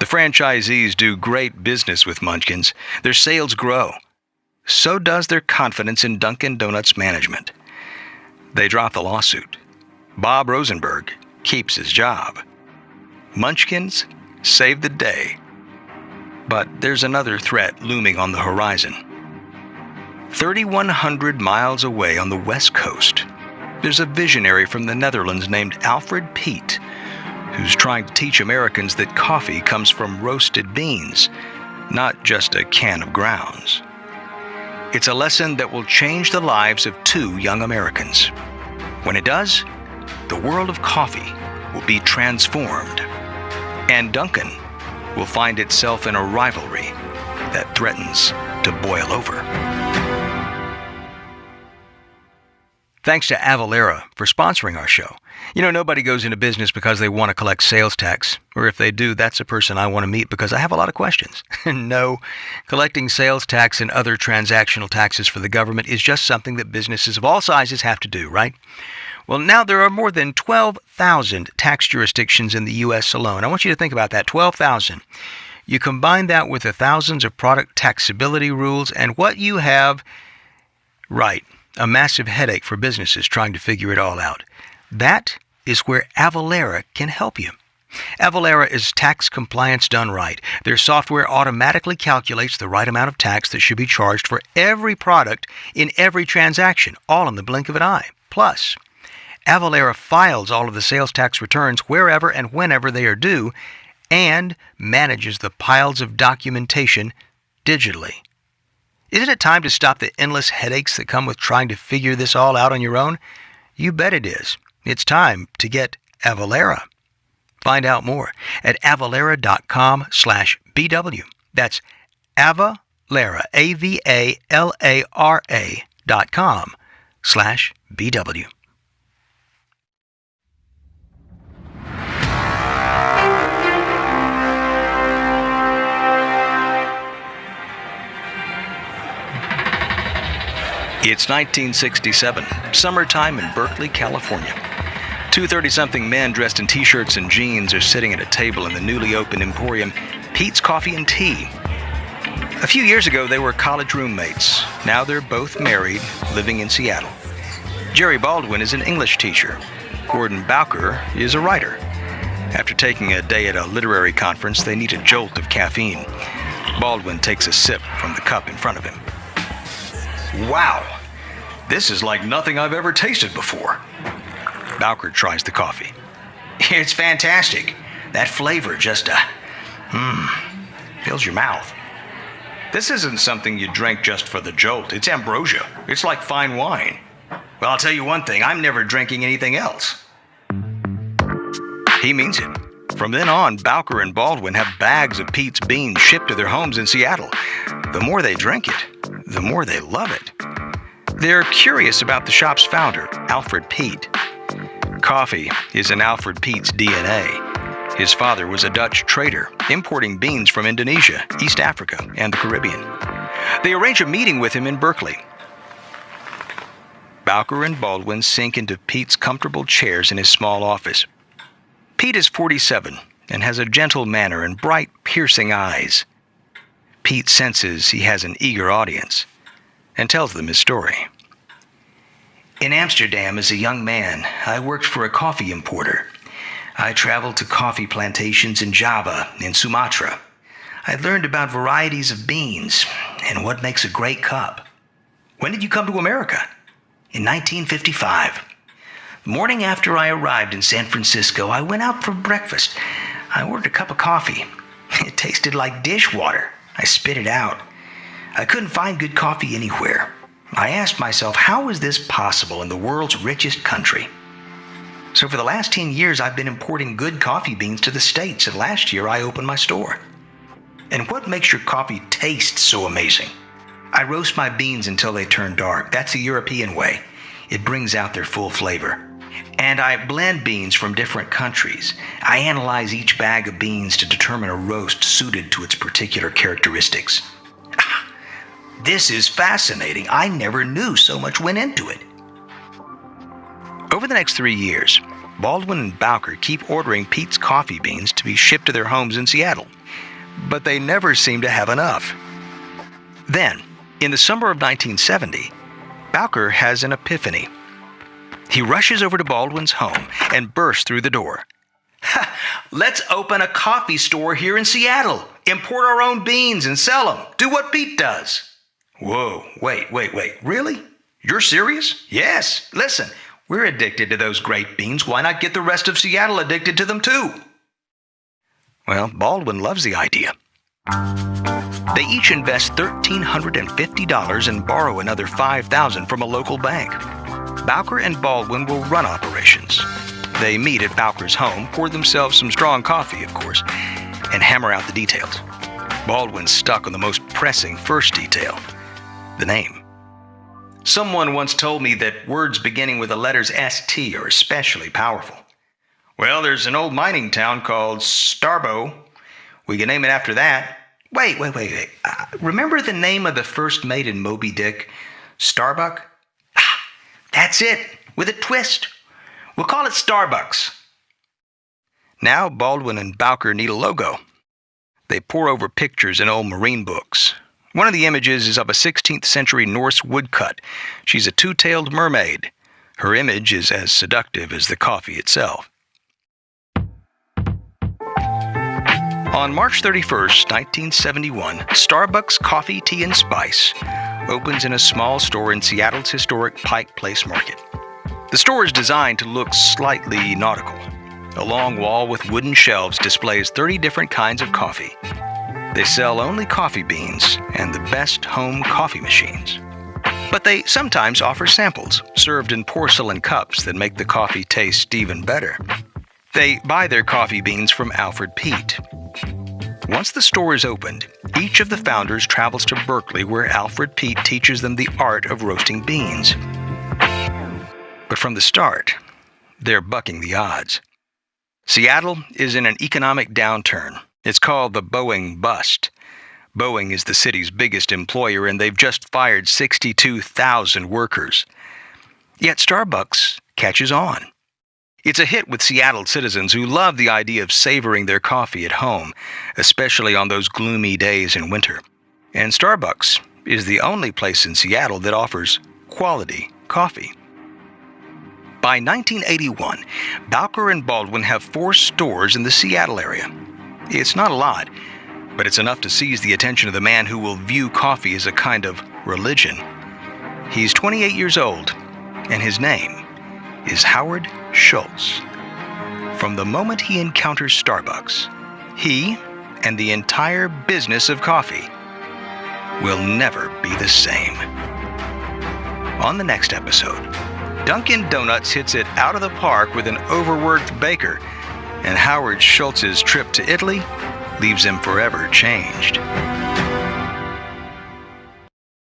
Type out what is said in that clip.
franchisees do great business with Munchkins. Their sales grow. So does their confidence in Dunkin' Donuts management. They drop the lawsuit. Bob Rosenberg keeps his job. Munchkins save the day. But there's another threat looming on the horizon. 3,100 miles away on the West Coast, there's a visionary from the Netherlands named Alfred Piet, who's trying to teach Americans that coffee comes from roasted beans, not just a can of grounds. It's a lesson that will change the lives of 2 young Americans. When it does, the world of coffee will be transformed, and Dunkin' will find itself in a rivalry that threatens to boil over. Thanks to Avalara for sponsoring our show. You know, nobody goes into business because they want to collect sales tax, or if they do, that's a person I want to meet because I have a lot of questions. No, collecting sales tax and other transactional taxes for the government is just something that businesses of all sizes have to do, right? Well, now there are more than 12,000 tax jurisdictions in the U.S. alone. I want you to think about that, 12,000. You combine that with the thousands of product taxability rules, and what you have, right, a massive headache for businesses trying to figure it all out. That is where Avalara can help you. Avalara is tax compliance done right. Their software automatically calculates the right amount of tax that should be charged for every product in every transaction, all in the blink of an eye. Plus, Avalara files all of the sales tax returns wherever and whenever they are due and manages the piles of documentation digitally. Isn't it time to stop the endless headaches that come with trying to figure this all out on your own? You bet it is. It's time to get Avalara. Find out more at avalara.com/BW. That's Avalara, AVALARA.com/BW. It's 1967, summertime in Berkeley, California. 2 30-something men dressed in t-shirts and jeans are sitting at a table in the newly opened emporium, Pete's Coffee and Tea. A few years ago, they were college roommates. Now they're both married, living in Seattle. Jerry Baldwin is an English teacher. Gordon Bowker is a writer. After taking a day at a literary conference, they need a jolt of caffeine. Baldwin takes a sip from the cup in front of him. Wow! This is like nothing I've ever tasted before. Bowker tries the coffee. It's fantastic. That flavor just, fills your mouth. This isn't something you drink just for the jolt. It's ambrosia. It's like fine wine. Well, I'll tell you one thing. I'm never drinking anything else. He means it. From then on, Bowker and Baldwin have bags of Pete's beans shipped to their homes in Seattle. The more they drink it, the more they love it. They're curious about the shop's founder, Alfred Piet. Coffee is in Alfred Piet's DNA. His father was a Dutch trader, importing beans from Indonesia, East Africa, and the Caribbean. They arrange a meeting with him in Berkeley. Bowker and Baldwin sink into Pete's comfortable chairs in his small office. Pete is 47 and has a gentle manner and bright, piercing eyes. Pete senses he has an eager audience and tells them his story. In Amsterdam, as a young man, I worked for a coffee importer. I traveled to coffee plantations in Java and Sumatra. I learned about varieties of beans and what makes a great cup. When did you come to America? In 1955. The morning after I arrived in San Francisco, I went out for breakfast. I ordered a cup of coffee. It tasted like dishwater. I spit it out. I couldn't find good coffee anywhere. I asked myself, how is this possible in the world's richest country? So for the last 10 years, I've been importing good coffee beans to the States, and last year I opened my store. And what makes your coffee taste so amazing? I roast my beans until they turn dark. That's the European way. It brings out their full flavor. And I blend beans from different countries. I analyze each bag of beans to determine a roast suited to its particular characteristics. This is fascinating. I never knew so much went into it. Over the next 3 years, Baldwin and Bowker keep ordering Pete's coffee beans to be shipped to their homes in Seattle. but they never seem to have enough. Then, in the summer of 1970, Bowker has an epiphany. He rushes over to Baldwin's home and bursts through the door. Let's open a coffee store here in Seattle. Import our own beans and sell them. Do what Pete does. Whoa, wait. Really? You're serious? Yes. Listen, we're addicted to those great beans. Why not get the rest of Seattle addicted to them too? Well, Baldwin loves the idea. They each invest $1,350 and borrow another $5,000 from a local bank. Bowker and Baldwin will run operations. They meet at Bowker's home, pour themselves some strong coffee, of course, and hammer out the details. Baldwin's stuck on the most pressing first detail, the name. Someone once told me that words beginning with the letters ST are especially powerful. Well, there's an old mining town called Starbo. We can name it after that. Wait. Remember the name of the first mate in Moby Dick? Starbuck? That's it, with a twist. We'll call it Starbucks. Now Baldwin and Bowker need a logo. They pore over pictures in old marine books. One of the images is of a 16th century Norse woodcut. She's a two-tailed mermaid. Her image is as seductive as the coffee itself. On March 31st, 1971, Starbucks Coffee, Tea, and Spice opens in a small store in Seattle's historic Pike Place Market. The store is designed to look slightly nautical. A long wall with wooden shelves displays 30 different kinds of coffee. They sell only coffee beans and the best home coffee machines. But they sometimes offer samples, served in porcelain cups that make the coffee taste even better. They buy their coffee beans from Alfred Peet. Once the store is opened, each of the founders travels to Berkeley, where Alfred Peet teaches them the art of roasting beans. But from the start, they're bucking the odds. Seattle is in an economic downturn. It's called the Boeing bust. Boeing is the city's biggest employer, and they've just fired 62,000 workers. Yet Starbucks catches on. It's a hit with Seattle citizens who love the idea of savoring their coffee at home, especially on those gloomy days in winter. And Starbucks is the only place in Seattle that offers quality coffee. By 1981, Bowker and Baldwin have 4 stores in the Seattle area. It's not a lot, but it's enough to seize the attention of the man who will view coffee as a kind of religion. He's 28 years old, and his name is Howard Schultz. From the moment he encounters Starbucks, he and the entire business of coffee will never be the same. On the next episode, Dunkin' Donuts hits it out of the park with an overworked baker, and Howard Schultz's trip to Italy leaves him forever changed.